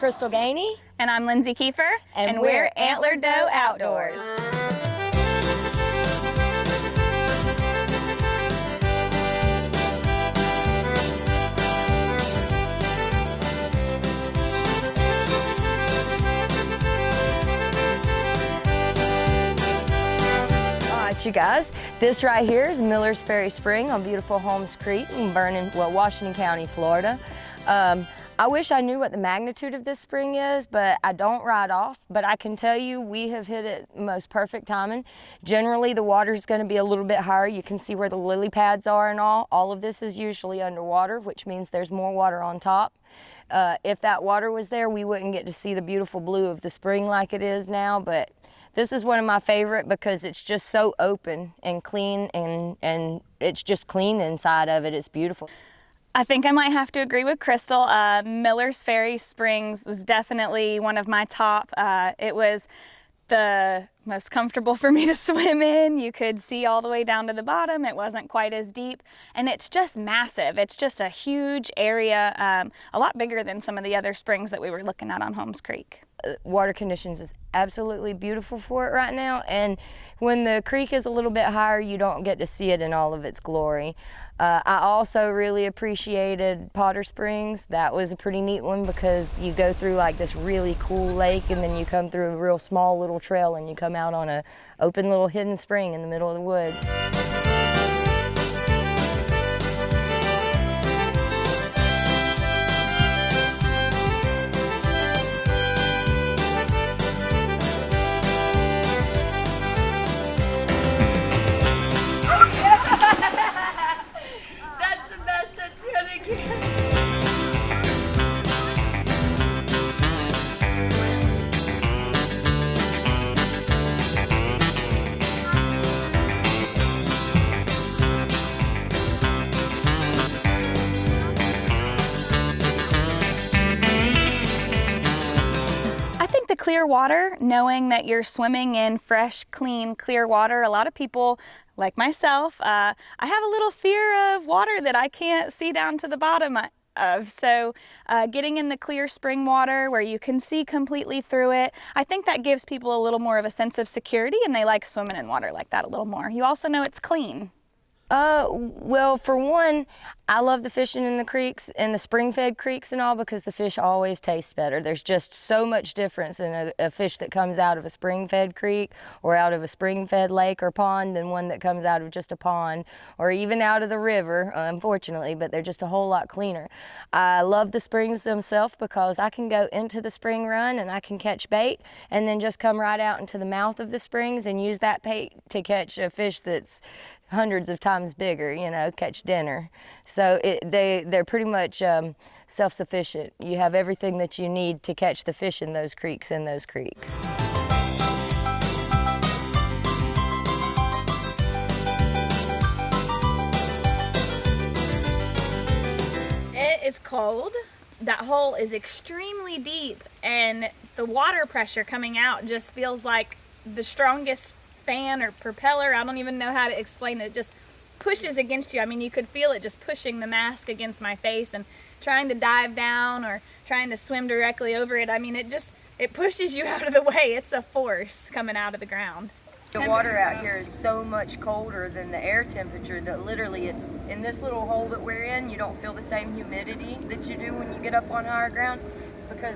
Crystal Gainey. And I'm Lindsay Kiefer. And we're Antlered Doe Outdoors. You guys, this right here is Miller's Ferry Spring on beautiful Holmes Creek in Washington County, Florida. I wish I knew what the magnitude of this spring is, but I don't ride off. But I can tell you we have hit it most perfect timing. Generally, the water is going to be a little bit higher. You can see where the lily pads are and all. All of this is usually underwater, which means there's more water on top. If that water was there, we wouldn't get to see the beautiful blue of the spring like it is now, but this is one of my favorite because it's just so open and clean, and it's just clean inside of it. It's beautiful. I think I might have to agree with Crystal. Miller's Ferry Springs was definitely one of my top. It was the most comfortable for me to swim in. You could see all the way down to the bottom. It wasn't quite as deep, and it's just massive. It's just a huge area, a lot bigger than some of the other springs that we were looking at on Holmes Creek. Water conditions is absolutely beautiful for it right now, and when the creek is a little bit higher, you don't get to see it in all of its glory. I also really appreciated Potter Springs. That was a pretty neat one because you go through like this really cool lake, and then you come through a real small little trail, and you come out on a open little hidden spring in the middle of the woods. Clear water, knowing that you're swimming in fresh, clean, clear water. A lot of people, like myself, I have a little fear of water that I can't see down to the bottom of. So getting in the clear spring water where you can see completely through it, I think that gives people a little more of a sense of security, and they like swimming in water like that a little more. You also know it's clean. Well, for one, I love the fishing in the creeks and the spring-fed creeks and all because the fish always taste better. There's just so much difference in a fish that comes out of a spring-fed creek or out of a spring-fed lake or pond than one that comes out of just a pond or even out of the river, unfortunately, but they're just a whole lot cleaner. I love the springs themselves because I can go into the spring run and I can catch bait and then just come right out into the mouth of the springs and use that bait to catch a fish that's hundreds of times bigger, you know, catch dinner. So they're pretty much self-sufficient. You have everything that you need to catch the fish in those creeks. It is cold. That hole is extremely deep, and the water pressure coming out just feels like the strongest fan or propeller. I don't even know how to explain it. It just pushes against you. I mean, you could feel it just pushing the mask against my face and trying to dive down or trying to swim directly over it. I mean, it pushes you out of the way. It's a force coming out of the ground. The water out here is so much colder than the air temperature that literally it's in this little hole that we're in, you don't feel the same humidity that you do when you get up on higher ground. It's because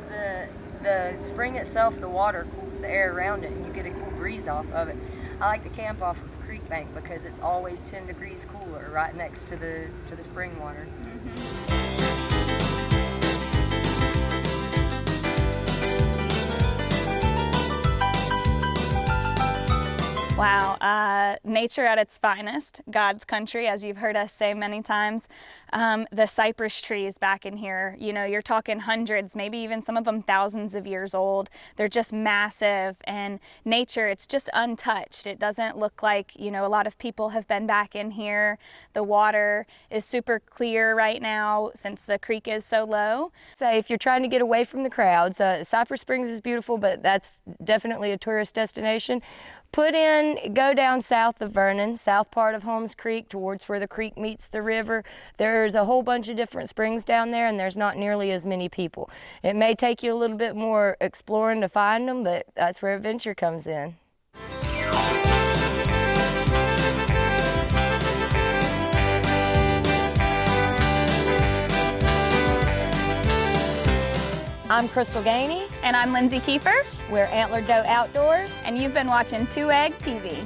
the spring itself, the water cools the air around it and you get a cool breeze off of it. I like to camp off of the creek bank because it's always 10 degrees cooler right next to the spring water. Wow, nature at its finest, God's country, as you've heard us say many times. The cypress trees back in here, you know, you're talking hundreds, maybe even some of them thousands of years old. They're just massive, and nature, it's just untouched. It doesn't look like, you know, a lot of people have been back in here. The water is super clear right now since the creek is so low. So if you're trying to get away from the crowds, Cypress Springs is beautiful, but that's definitely a tourist destination. Go down south of Vernon, south part of Holmes Creek, towards where the creek meets the river. There there's a whole bunch of different springs down there, and there's not nearly as many people. It may take you a little bit more exploring to find them, but that's where adventure comes in. I'm Crystal Gainey. And I'm Lindsay Kiefer. We're Antlered Doe Outdoors. And you've been watching 2 Egg TV.